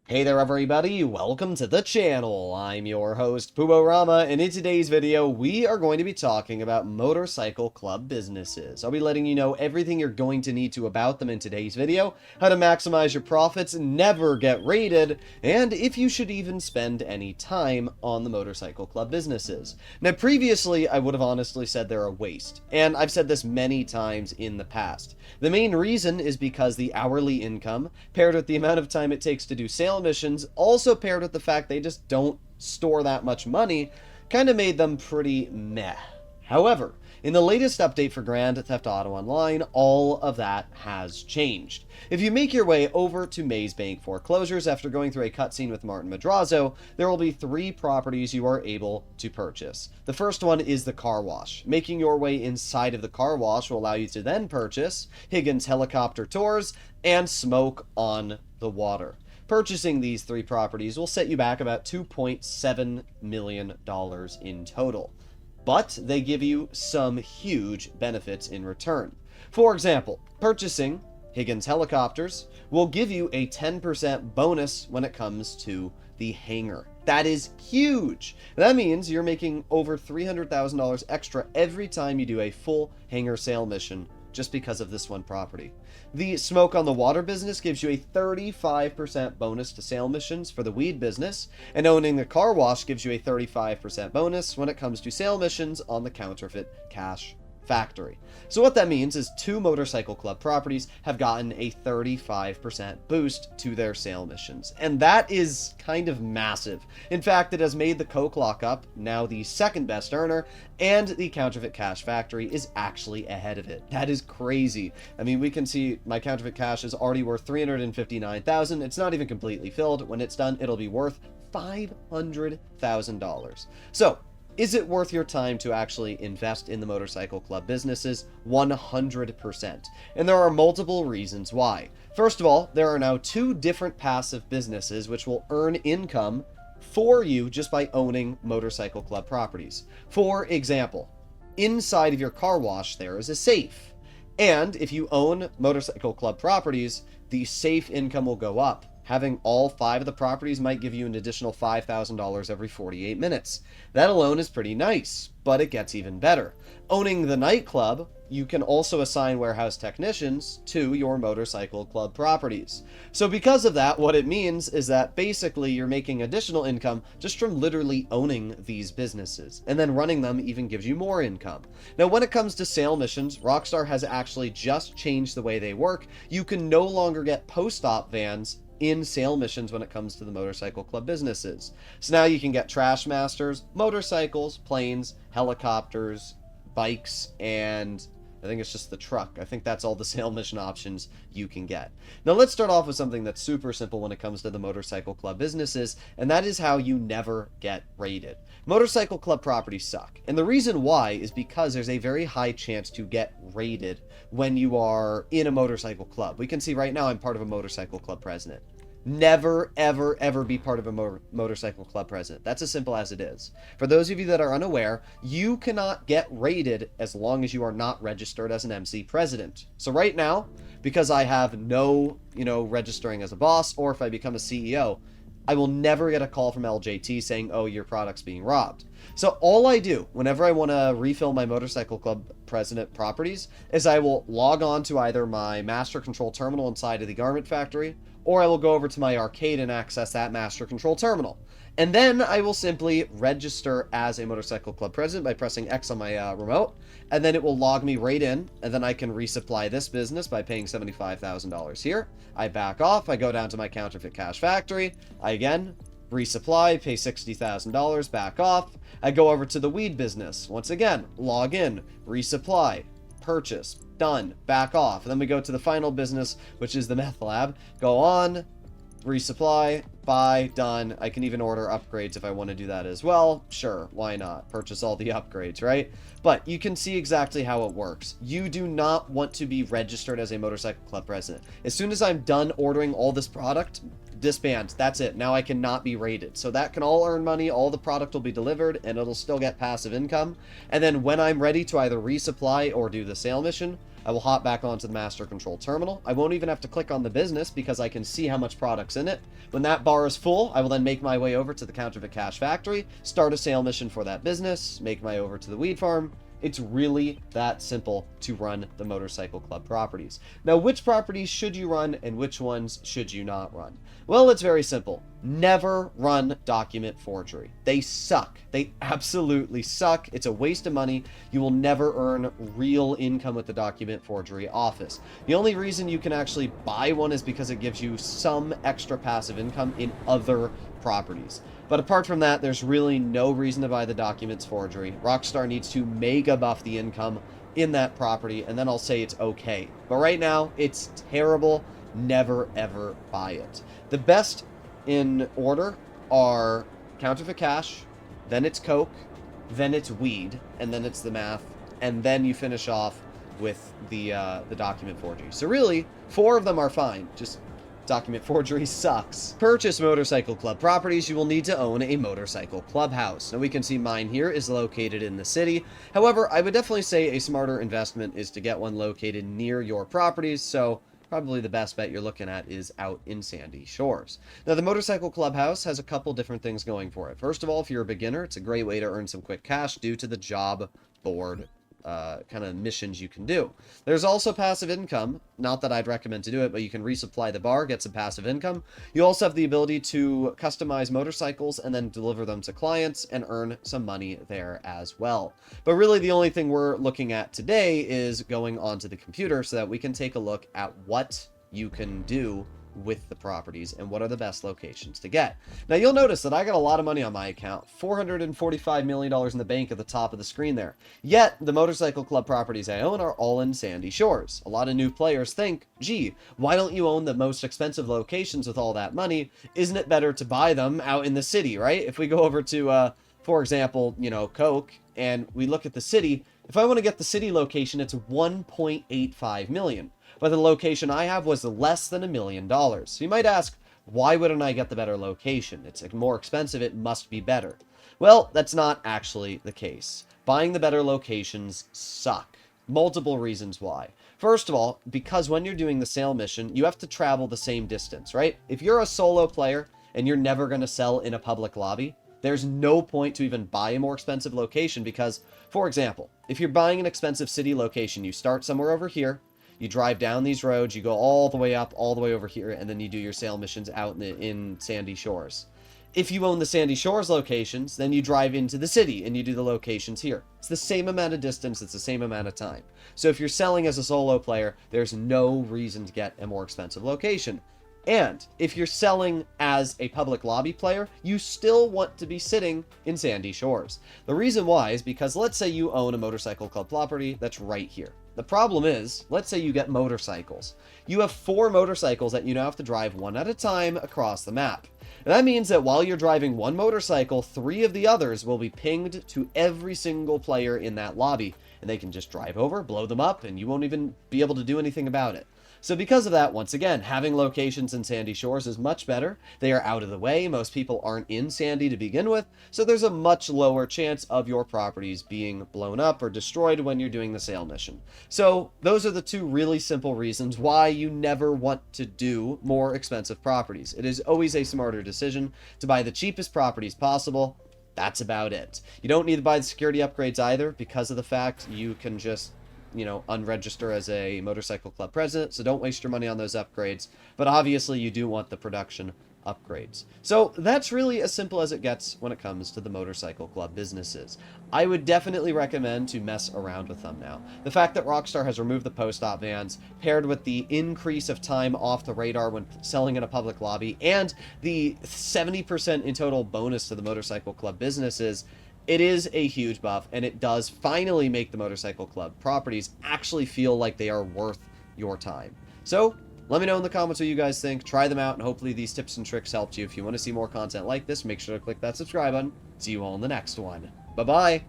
Hey there everybody, welcome to the channel. I'm your host, Puborama, and in today's video, we are going to be talking about motorcycle club businesses. I'll be letting you know everything you're going to need to about them in today's video, how to maximize your profits, never get raided, and if you should even spend any time on the motorcycle club businesses. Now previously, I would have honestly said they're a waste, and I've said this many times in the past. The main reason is because the hourly income, paired with the amount of time it takes to do sale missions, also paired with the fact they just don't store that much money, kind of made them pretty meh. However, in the latest update for Grand Theft Auto Online, all of that has changed. If you make your way over to Maze Bank Foreclosures after going through a cutscene with Martin Madrazo, there will be 3 properties you are able to purchase. The first one is the car wash. Making your way inside of the car wash will allow you to then purchase Higgins Helicopter Tours and Smoke on the Water. Purchasing these 3 properties will set you back about $2.7 million in total. But they give you some huge benefits in return. For example, purchasing Higgins Helicopters will give you a 10% bonus when it comes to the hangar. That is huge. That means you're making over $300,000 extra every time you do a full hangar sale mission just because of this one property. The Smoke on the Water business gives you a 35% bonus to sale missions for the weed business, and owning the car wash gives you a 35% bonus when it comes to sale missions on the counterfeit cash factory. So what that means is 2 motorcycle club properties have gotten a 35% boost to their sale missions, and that is kind of massive. In fact, it has made the Coke lockup now the second best earner, and the counterfeit cash factory is actually ahead of it. That is crazy. I mean, we can see my counterfeit cash is already worth $359,000. It's not even completely filled. When it's done, it'll be worth $500,000. So is it worth your time to actually invest in the motorcycle club businesses? 100%. And there are multiple reasons why. First of all, there are now 2 different passive businesses which will earn income for you just by owning motorcycle club properties. For example, inside of your car wash there is a safe. And if you own motorcycle club properties, the safe income will go up. Having all 5 of the properties might give you an additional $5,000 every 48 minutes. That alone is pretty nice, but it gets even better. Owning the nightclub, you can also assign warehouse technicians to your motorcycle club properties. So because of that, what it means is that basically you're making additional income just from literally owning these businesses, and then running them even gives you more income. Now when it comes to sale missions, Rockstar has actually just changed the way they work. You can no longer get post-op vans in sale missions when it comes to the motorcycle club businesses. So now you can get Trash Masters, motorcycles, planes, helicopters, bikes, and I think it's just the truck. I think that's all the sale mission options you can get. Now let's start off with something that's super simple when it comes to the motorcycle club businesses, and that is how you never get raided. Motorcycle club properties suck, and the reason why is because there's a very high chance to get raided when you are in a motorcycle club. We can see right now I'm part of a motorcycle club president. Never, ever, ever be part of a motorcycle club president. That's as simple as it is. For those of you that are unaware, you cannot get raided as long as you are not registered as an MC president. So right now, because I have no, registering as a boss, or if I become a CEO, I will never get a call from LJT saying, oh, your product's being robbed. So all I do whenever I want to refill my motorcycle club president properties is I will log on to either my master control terminal inside of the garment factory, or I will go over to my arcade and access that master control terminal. And then I will simply register as a motorcycle club president by pressing X on my remote, and then it will log me right in, and then I can resupply this business by paying $75,000 here. I back off, I go down to my counterfeit cash factory, I again resupply, pay $60,000, back off. I go over to the weed business, once again, log in, resupply, purchase, done, back off. And then we go to the final business, which is the meth lab. Go on, resupply, buy, done. I can even order upgrades if I want to do that as well. Sure, why not? Purchase all the upgrades, right? But you can see exactly how it works. You do not want to be registered as a motorcycle club president. As soon as I'm done ordering all this product, disband. That's it. Now I cannot be rated. So that can all earn money. All the product will be delivered and it'll still get passive income. And then when I'm ready to either resupply or do the sale mission, I will hop back onto the master control terminal. I won't even have to click on the business because I can see how much product's in it. When that bar is full, I will then make my way over to the counterfeit cash factory, start a sale mission for that business, make my way over to the weed farm. It's really that simple to run the motorcycle club properties. Now, which properties should you run and which ones should you not run? Well, it's very simple. Never run document forgery. They suck. They absolutely suck. It's a waste of money. You will never earn real income with the document forgery office. The only reason you can actually buy one is because it gives you some extra passive income in other properties. But apart from that, there's really no reason to buy the documents forgery. Rockstar needs to mega buff the income in that property, and then I'll say it's okay. But right now, it's terrible. Never, ever buy it. The best in order are counterfeit cash, then it's coke, then it's weed, and then it's the math, and then you finish off with the document forgery. So really, 4 of them are fine. Just document forgery sucks. Purchase motorcycle club properties, you will need to own a motorcycle clubhouse. Now we can see mine here is located in the city. However, I would definitely say a smarter investment is to get one located near your properties, so probably the best bet you're looking at is out in Sandy Shores. Now, the motorcycle clubhouse has a couple different things going for it. First of all, if you're a beginner, it's a great way to earn some quick cash due to the job board kind of missions you can do. There's also passive income. Not that I'd recommend to do it, but you can resupply the bar, get some passive income. You also have the ability to customize motorcycles and then deliver them to clients and earn some money there as well. But really the only thing we're looking at today is going onto the computer so that we can take a look at what you can do with the properties and what are the best locations to get. Now you'll notice that I got a lot of money on my account, $445 million in the bank at the top of the screen there. Yet the motorcycle club properties I own are all in Sandy Shores. A lot of new players think, gee, why don't you own the most expensive locations with all that money? Isn't it better to buy them out in the city, right? If we go over to, for example, coke, and we look at the city, if I want to get the city location, it's 1.85 million. But the location I have was less than $1 million. So you might ask, why wouldn't I get the better location? It's more expensive, it must be better. Well, that's not actually the case. Buying the better locations suck. Multiple reasons why. First of all, because when you're doing the sale mission, you have to travel the same distance, right? If you're a solo player and you're never going to sell in a public lobby, there's no point to even buy a more expensive location because, for example, if you're buying an expensive city location, you start somewhere over here, you drive down these roads, you go all the way up, all the way over here, and then you do your sale missions out in Sandy Shores. If you own the Sandy Shores locations, then you drive into the city and you do the locations here. It's the same amount of distance, it's the same amount of time. So if you're selling as a solo player, there's no reason to get a more expensive location. And if you're selling as a public lobby player, you still want to be sitting in Sandy Shores. The reason why is because let's say you own a motorcycle club property that's right here. The problem is, let's say you get motorcycles. You have 4 motorcycles that you now have to drive one at a time across the map. And that means that while you're driving one motorcycle, 3 of the others will be pinged to every single player in that lobby. And they can just drive over, blow them up, and you won't even be able to do anything about it. So because of that, once again, having locations in Sandy Shores is much better. They are out of the way. Most people aren't in Sandy to begin with, so there's a much lower chance of your properties being blown up or destroyed when you're doing the sale mission. So those are the 2 really simple reasons why you never want to do more expensive properties. It is always a smarter decision to buy the cheapest properties possible. That's about it. You don't need to buy the security upgrades either because of the fact you can just unregister as a motorcycle club president, so don't waste your money on those upgrades. But obviously you do want the production upgrades. So that's really as simple as it gets when it comes to the motorcycle club businesses. I would definitely recommend to mess around with them now. The fact that Rockstar has removed the post-op vans, paired with the increase of time off the radar when selling in a public lobby, and the 70% in total bonus to the motorcycle club businesses, it is a huge buff, and it does finally make the motorcycle club properties actually feel like they are worth your time. So let me know in the comments what you guys think. Try them out, and hopefully these tips and tricks helped you. If you want to see more content like this, make sure to click that subscribe button. See you all in the next one. Bye-bye.